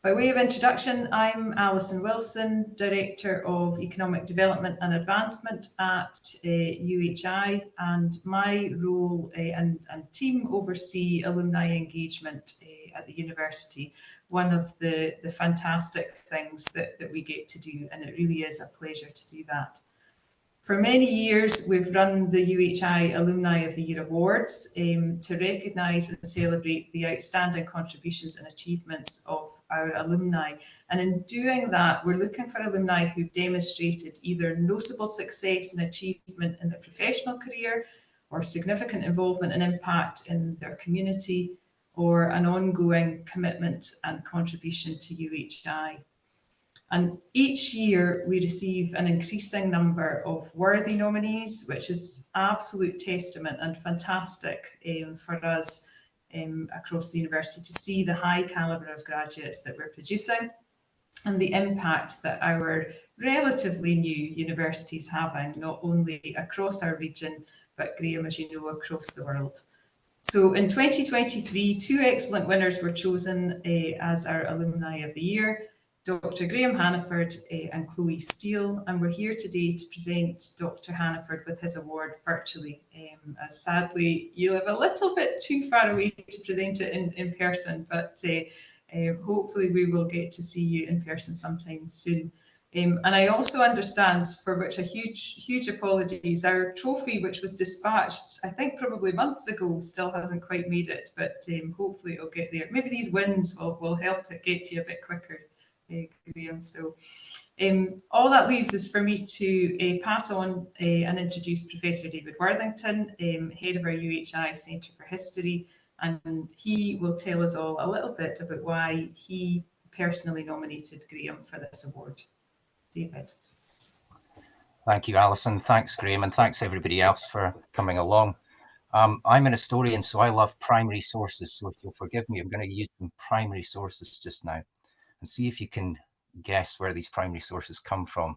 By way of introduction, I'm Alison Wilson, Director of Economic Development and Advancement at UHI, and my role and team oversee alumni engagement at the university. One of the fantastic things that we get to do, and it really is a pleasure to do that. For many years, we've run the UHI Alumni of the Year Awards to recognise and celebrate the outstanding contributions and achievements of our alumni. And in doing that, we're looking for alumni who've demonstrated either notable success and achievement in their professional career, or significant involvement and impact in their community, or an ongoing commitment and contribution to UHI. And each year we receive an increasing number of worthy nominees, which is absolute testament and fantastic for us across the university to see the high calibre of graduates that we're producing and the impact that our relatively new university is having, not only across our region, but Graham, as you know, across the world. So in 2023, two excellent winners were chosen as our Alumni of the Year, Dr Graham Hannaford and Chloe Steele, and we're here today to present Dr Hannaford with his award virtually, as sadly you live a little bit too far away to present it in person, but hopefully we will get to see you in person sometime soon. And I also understand, for which a huge apologies, our trophy, which was dispatched, I think probably months ago, still hasn't quite made it, but hopefully it'll get there. Maybe these wins will help it get to you a bit quicker, Graham. So all that leaves is for me to pass on and introduce Professor David Worthington, head of our UHI Centre for History, and he will tell us all a little bit about why he personally nominated Graham for this award. David. Thank you, Alison. Thanks, Graham, and thanks everybody else for coming along. I'm an historian, so I love primary sources. So if you'll forgive me, I'm going to use some primary sources just now and see if you can guess where these primary sources come from.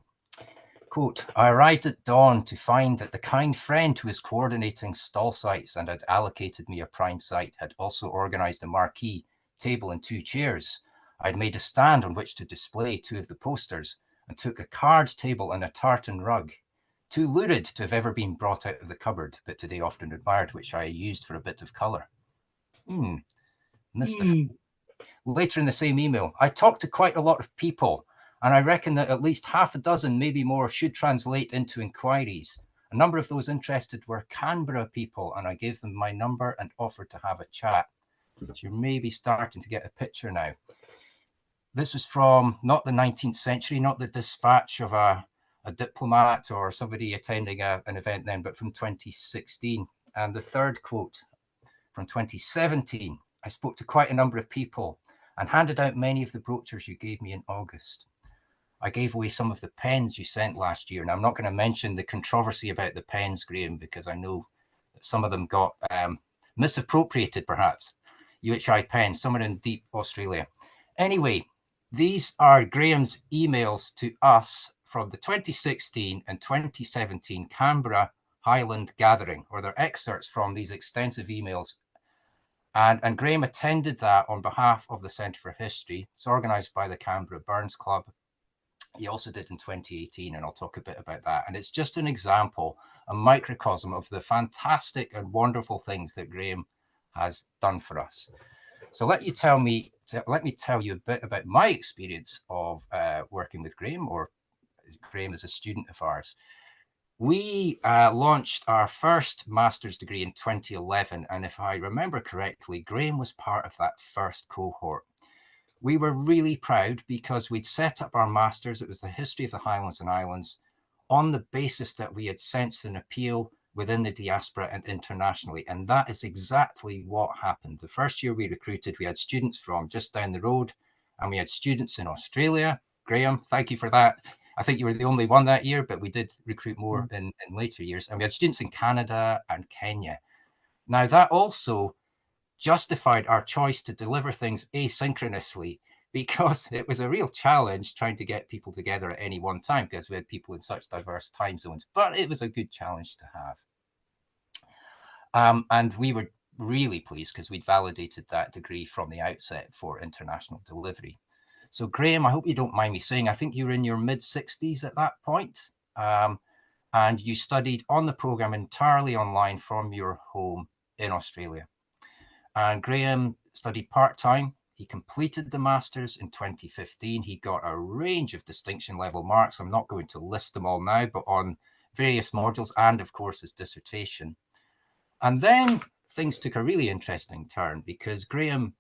Quote, I arrived at dawn to find that the kind friend who was coordinating stall sites and had allocated me a prime site had also organised a marquee, table and 2 chairs. I'd made a stand on which to display 2 of the posters and took a card table and a tartan rug. Too lurid to have ever been brought out of the cupboard, but today often admired, which I used for a bit of colour. Later in the same email, I talked to quite a lot of people, and I reckon that at least half a dozen, maybe more, should translate into inquiries. A number of those interested were Canberra people, and I gave them my number and offered to have a chat. So you're maybe starting to get a picture now. This was from not the 19th century, not the dispatch of a diplomat or somebody attending an event then, but from 2016. And the third quote from 2017, I spoke to quite a number of people and handed out many of the brochures you gave me in August. I gave away some of the pens you sent last year. And I'm not going to mention the controversy about the pens, Graham, because I know that some of them got misappropriated, perhaps. UHI pens, somewhere in deep Australia. Anyway, these are Graham's emails to us from the 2016 and 2017 Canberra Highland Gathering, or they're excerpts from these extensive emails. And Graham attended that on behalf of the Centre for History. It's organised by the Canberra Burns Club. He also did in 2018, and I'll talk a bit about that. And it's just an example, a microcosm of the fantastic and wonderful things that Graham has done for us. So let me tell you a bit about my experience of working with Graham, or Graham is a student of ours. We launched our first master's degree in 2011, and if I remember correctly, Graham was part of that first cohort. We were really proud because we'd set up our master's, it was the history of the Highlands and Islands, on the basis that we had sensed an appeal within the diaspora and internationally. And that is exactly what happened. The first year we recruited, we had students from just down the road, and we had students in Australia. Graham, thank you for that. I think you were the only one that year, but we did recruit more in later years. And we had students in Canada and Kenya. Now, that also justified our choice to deliver things asynchronously, because it was a real challenge trying to get people together at any one time, because we had people in such diverse time zones, but it was a good challenge to have. And we were really pleased because we'd validated that degree from the outset for international delivery. So Graham, I hope you don't mind me saying, I think you were in your mid-60s at that point, and you studied on the programme entirely online from your home in Australia. And Graham studied part-time. He completed the Masters in 2015. He got a range of distinction level marks. I'm not going to list them all now, but on various modules and, of course, his dissertation. And then things took a really interesting turn because Graham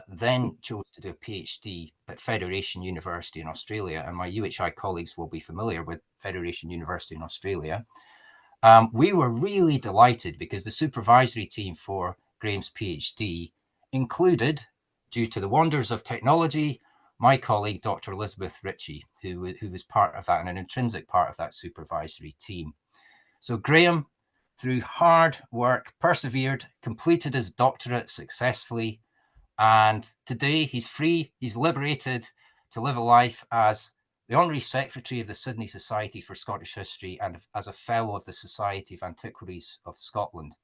then chose to do a PhD at Federation University in Australia. And my UHI colleagues will be familiar with Federation University in Australia. We were really delighted because the supervisory team for Graham's PhD included, due to the wonders of technology, my colleague, Dr. Elizabeth Ritchie, who was part of that and an intrinsic part of that supervisory team. So Graham, through hard work, persevered, completed his doctorate successfully, and today he's free, he's liberated to live a life as the Honorary Secretary of the Sydney Society for Scottish History and as a Fellow of the Society of Antiquaries of Scotland.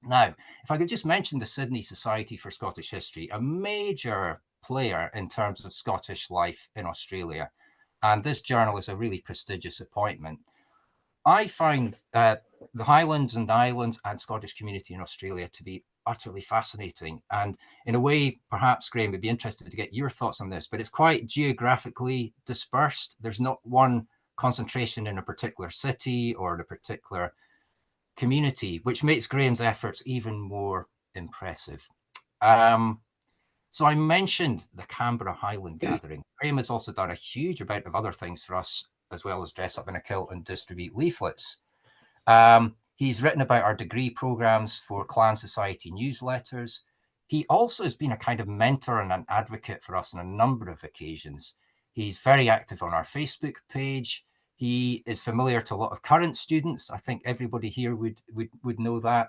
Now, if I could just mention the Sydney Society for Scottish History, a major player in terms of Scottish life in Australia, and this journal is a really prestigious appointment. I find the Highlands and Islands and Scottish community in Australia to be utterly fascinating. And in a way, perhaps, Graham, would be interested to get your thoughts on this, but it's quite geographically dispersed. There's not one concentration in a particular city or in a particular community, which makes Graham's efforts even more impressive. So I mentioned the Canberra Highland Gathering. Graham has also done a huge amount of other things for us, as well as dress up in a kilt and distribute leaflets. He's written about our degree programs for Clan Society newsletters. He also has been a kind of mentor and an advocate for us on a number of occasions. He's very active on our Facebook page. He is familiar to a lot of current students. I think everybody here would know that.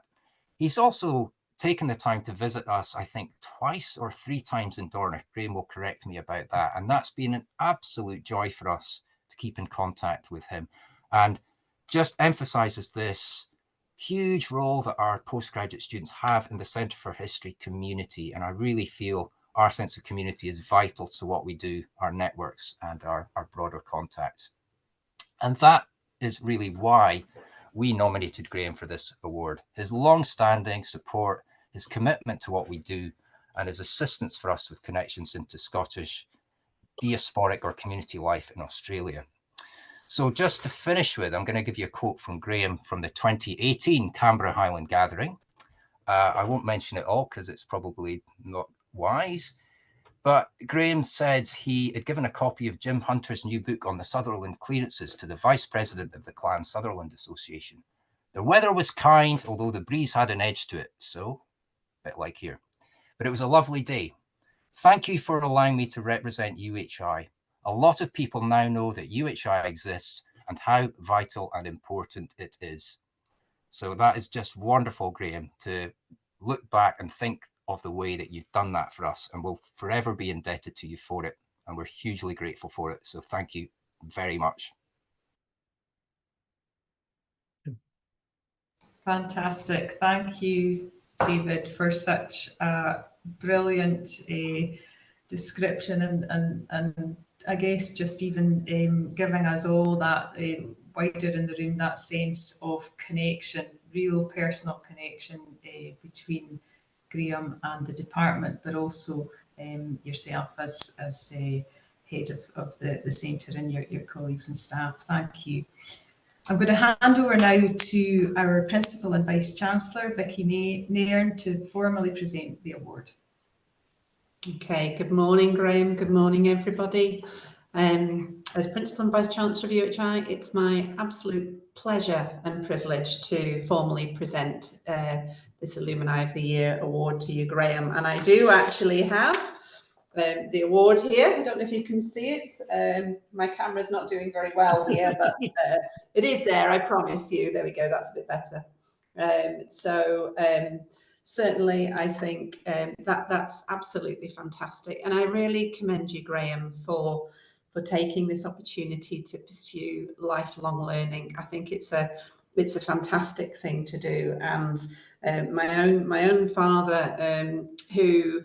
He's also taken the time to visit us, I think, twice or 3 times in Dornoch. Graham will correct me about that. And that's been an absolute joy for us to keep in contact with him. And just emphasizes this huge role that our postgraduate students have in the Centre for History community. And I really feel our sense of community is vital to what we do, our networks and our broader contacts. And that is really why we nominated Graham for this award. His long-standing support, his commitment to what we do, and his assistance for us with connections into Scottish diasporic or community life in Australia. So just to finish with, I'm going to give you a quote from Graham from the 2018 Canberra Highland Gathering. I won't mention it all because it's probably not wise, but Graham said he had given a copy of Jim Hunter's new book on the Sutherland clearances to the Vice President of the Clan Sutherland Association. The weather was kind, although the breeze had an edge to it, so a bit like here. But it was a lovely day. Thank you for allowing me to represent UHI. A lot of people now know that UHI exists and how vital and important it is. So that is just wonderful, Graham, to look back and think of the way that you've done that for us, and we'll forever be indebted to you for it. And we're hugely grateful for it. So thank you very much. Fantastic. Thank you, David, for such a brilliant description and I guess just even giving us all that wider in the room, that sense of connection, real personal connection between Graham and the department, but also yourself as head of the centre and your colleagues and staff. Thank you. I'm going to hand over now to our Principal and Vice Chancellor, Vicky Nairn, to formally present the award. Okay, good morning, Graham. Good morning, everybody. As Principal and Vice Chancellor of UHI, it's my absolute pleasure and privilege to formally present this Alumni of the Year award to you, Graham. And I do actually have the award here. I don't know if you can see it. My camera's not doing very well here, but it is there, I promise you. There we go, that's a bit better. Certainly, I think that's absolutely fantastic. And I really commend you, Graham, for taking this opportunity to pursue lifelong learning. I think it's a it's a fantastic thing to do. And my own father, who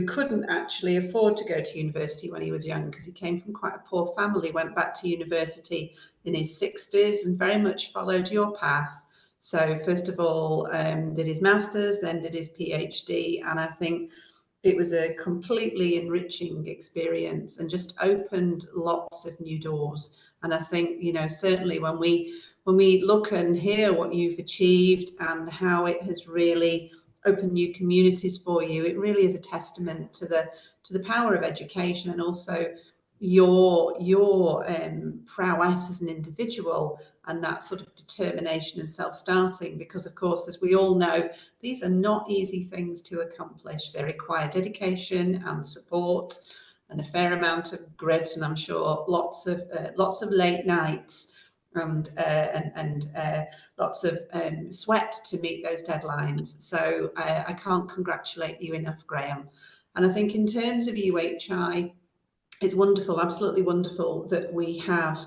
couldn't actually afford to go to university when he was young because he came from quite a poor family, went back to university in his 60s and very much followed your path. So first of all, did his master's, then did his PhD, and I think it was a completely enriching experience and just opened lots of new doors. And I think, you know, certainly when we look and hear what you've achieved and how it has really opened new communities for you, it really is a testament to the power of education, and also your prowess as an individual, and that sort of determination and self-starting, because of course, as we all know, these are not easy things to accomplish. They require dedication and support and a fair amount of grit, and I'm sure lots of late nights and lots of sweat to meet those deadlines. So I can't congratulate you enough, Graham. And I think in terms of UHI, it's wonderful, absolutely wonderful, that we have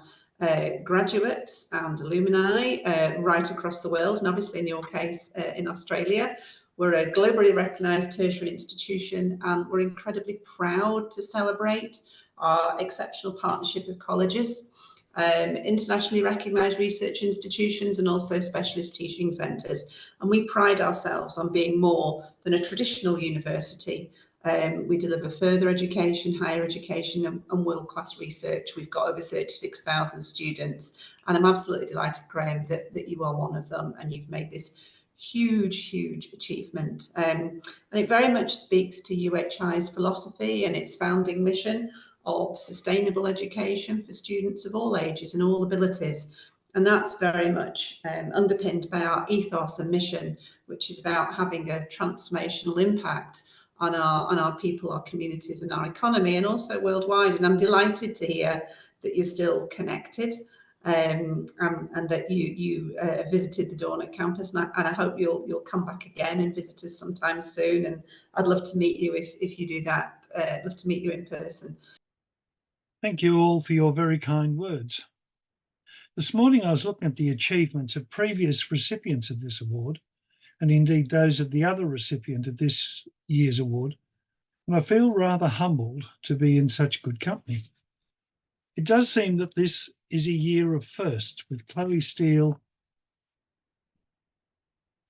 graduates and alumni right across the world, and obviously in your case in Australia. We're a globally recognised tertiary institution, and we're incredibly proud to celebrate our exceptional partnership of colleges, internationally recognised research institutions, and also specialist teaching centres. And we pride ourselves on being more than a traditional university. We deliver further education, higher education, and world-class research. We've got over 36,000 students, and I'm absolutely delighted, Graham, that you are one of them, and you've made this huge achievement. And it very much speaks to UHI's philosophy and its founding mission of sustainable education for students of all ages and all abilities. And that's very much underpinned by our ethos and mission, which is about having a transformational impact on our people, our communities, and our economy, and also worldwide. And I'm delighted to hear that you're still connected, and that you visited the Dornoch campus, and I hope you'll come back again and visit us sometime soon. And I'd love to meet you if you do that. Love to meet you in person. Thank you all for your very kind words. This morning I was looking at the achievements of previous recipients of this award, and indeed those of the other recipient of this year's award, and I feel rather humbled to be in such good company. It does seem that this is a year of firsts, with Chloe Steele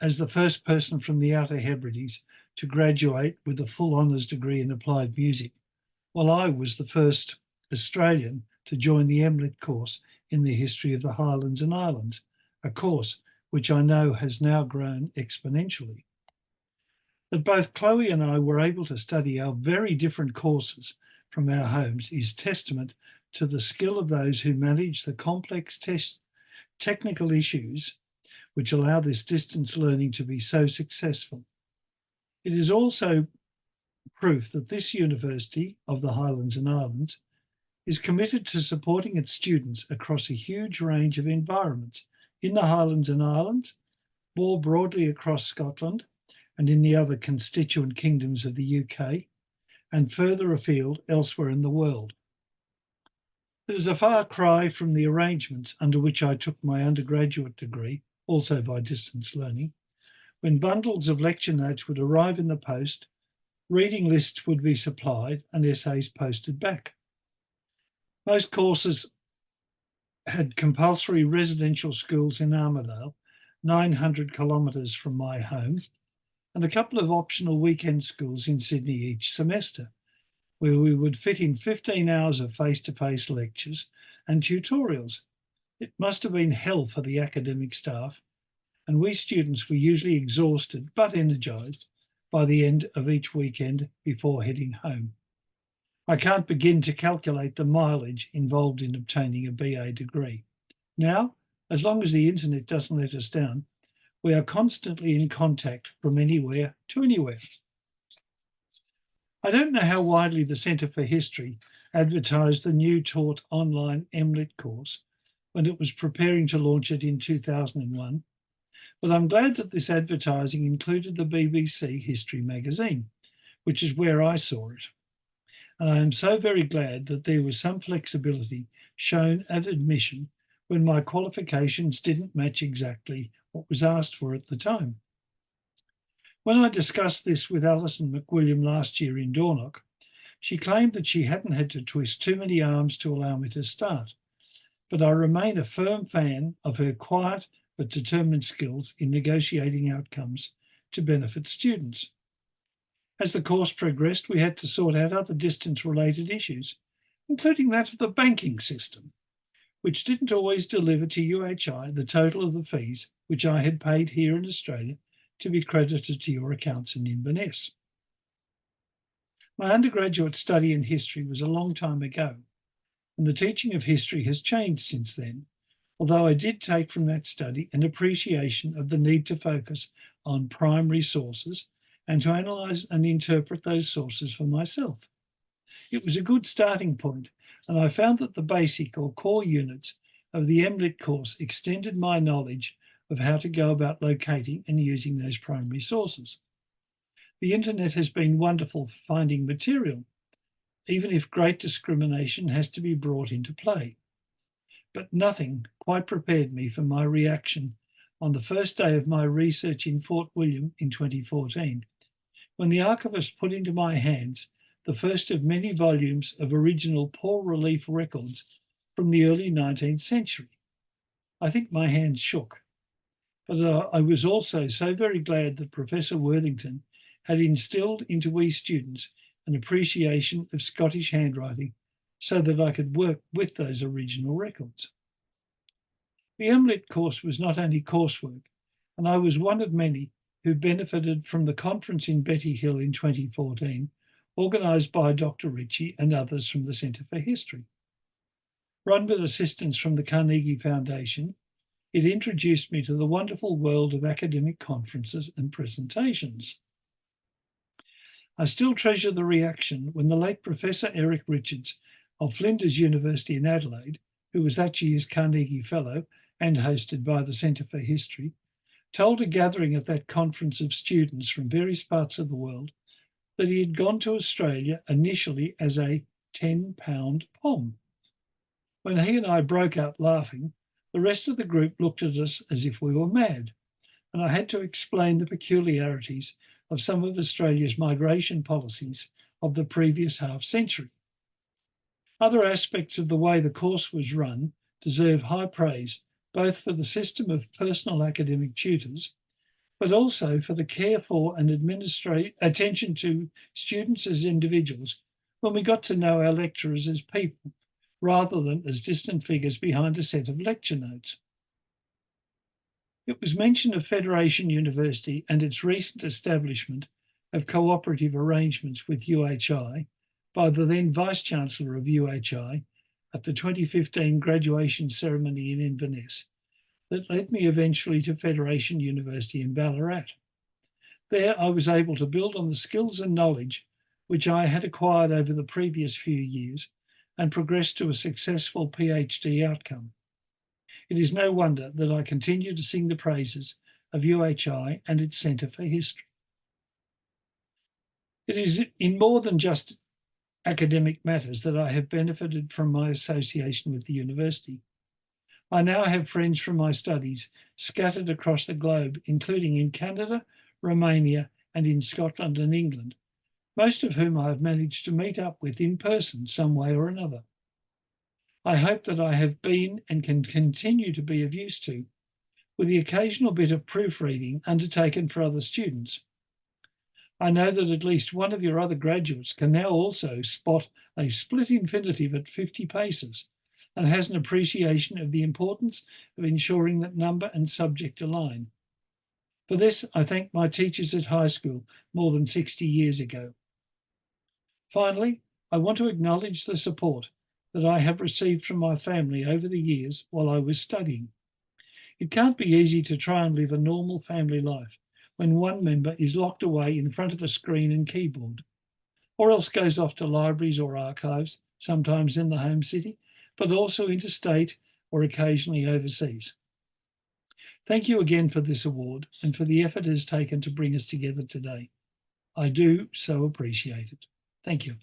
as the first person from the Outer Hebrides to graduate with a full honours degree in applied music, while I was the first Australian to join the MLitt course in the history of the Highlands and Islands, a course which I know has now grown exponentially. That both Chloe and I were able to study our very different courses from our homes is testament to the skill of those who manage the complex technical issues which allow this distance learning to be so successful. It is also proof that this University of the Highlands and Islands is committed to supporting its students across a huge range of environments in the Highlands and Islands, more broadly across Scotland, and in the other constituent kingdoms of the UK, and further afield elsewhere in the world. It is a far cry from the arrangements under which I took my undergraduate degree, also by distance learning, when bundles of lecture notes would arrive in the post, reading lists would be supplied, and essays posted back. Most courses had compulsory residential schools in Armidale, 900 kilometres from my home, and a couple of optional weekend schools in Sydney each semester, where we would fit in 15 hours of face-to-face lectures and tutorials. It must have been hell for the academic staff, and we students were usually exhausted but energised by the end of each weekend before heading home. I can't begin to calculate the mileage involved in obtaining a BA degree. Now, as long as the internet doesn't let us down, we are constantly in contact from anywhere to anywhere. I don't know how widely the Centre for History advertised the new taught online MLitt course when it was preparing to launch it in 2001, but I'm glad that this advertising included the BBC History magazine, which is where I saw it. And I am so very glad that there was some flexibility shown at admission when my qualifications didn't match exactly what was asked for at the time. When I discussed this with Alison McWilliam last year in Dornoch, she claimed that she hadn't had to twist too many arms to allow me to start, but I remain a firm fan of her quiet but determined skills in negotiating outcomes to benefit students. As the course progressed, we had to sort out other distance-related issues, including that of the banking system, which didn't always deliver to UHI the total of the fees which I had paid here in Australia to be credited to your accounts in Inverness. My undergraduate study in history was a long time ago, and the teaching of history has changed since then, although I did take from that study an appreciation of the need to focus on primary sources and to analyse and interpret those sources for myself. It was a good starting point, and I found that the basic or core units of the MLitt course extended my knowledge of how to go about locating and using those primary sources. The internet has been wonderful for finding material, even if great discrimination has to be brought into play. But nothing quite prepared me for my reaction on the first day of my research in Fort William in 2014, when the archivist put into my hands the first of many volumes of original poor relief records from the early 19th century. I think my hands shook, but I was also so very glad that Professor Worthington had instilled into we students an appreciation of Scottish handwriting so that I could work with those original records. The MLitt course was not only coursework, and I was one of many who benefited from the conference in Betty Hill in 2014, organised by Dr. Ritchie and others from the Centre for History. Run with assistance from the Carnegie Foundation, it introduced me to the wonderful world of academic conferences and presentations. I still treasure the reaction when the late Professor Eric Richards of Flinders University in Adelaide, who was that year's Carnegie Fellow and hosted by the Centre for History, told a gathering at that conference of students from various parts of the world that he had gone to Australia initially as a 10-pound pom. When he and I broke out laughing, the rest of the group looked at us as if we were mad, and I had to explain the peculiarities of some of Australia's migration policies of the previous half-century. Other aspects of the way the course was run deserve high praise, both for the system of personal academic tutors, but also for the care for and attention to students as individuals when we got to know our lecturers as people, rather than as distant figures behind a set of lecture notes. It was mention of Federation University and its recent establishment of cooperative arrangements with UHI by the then Vice-Chancellor of UHI at the 2015 graduation ceremony in Inverness that led me eventually to Federation University in Ballarat. There I was able to build on the skills and knowledge which I had acquired over the previous few years and progress to a successful PhD outcome. It is no wonder that I continue to sing the praises of UHI and its Centre for History. It is in more than just academic matters that I have benefited from my association with the university. I now have friends from my studies scattered across the globe, including in Canada, Romania, and in Scotland and England, most of whom I have managed to meet up with in person some way or another. I hope that I have been and can continue to be of use to, with the occasional bit of proofreading undertaken for other students. I know that at least one of your other graduates can now also spot a split infinitive at 50 paces and has an appreciation of the importance of ensuring that number and subject align. For this, I thank my teachers at high school more than 60 years ago. Finally, I want to acknowledge the support that I have received from my family over the years while I was studying. It can't be easy to try and live a normal family life when one member is locked away in front of a screen and keyboard, or else goes off to libraries or archives, sometimes in the home city, but also interstate or occasionally overseas. Thank you again for this award and for the effort it has taken to bring us together today. I do so appreciate it. Thank you.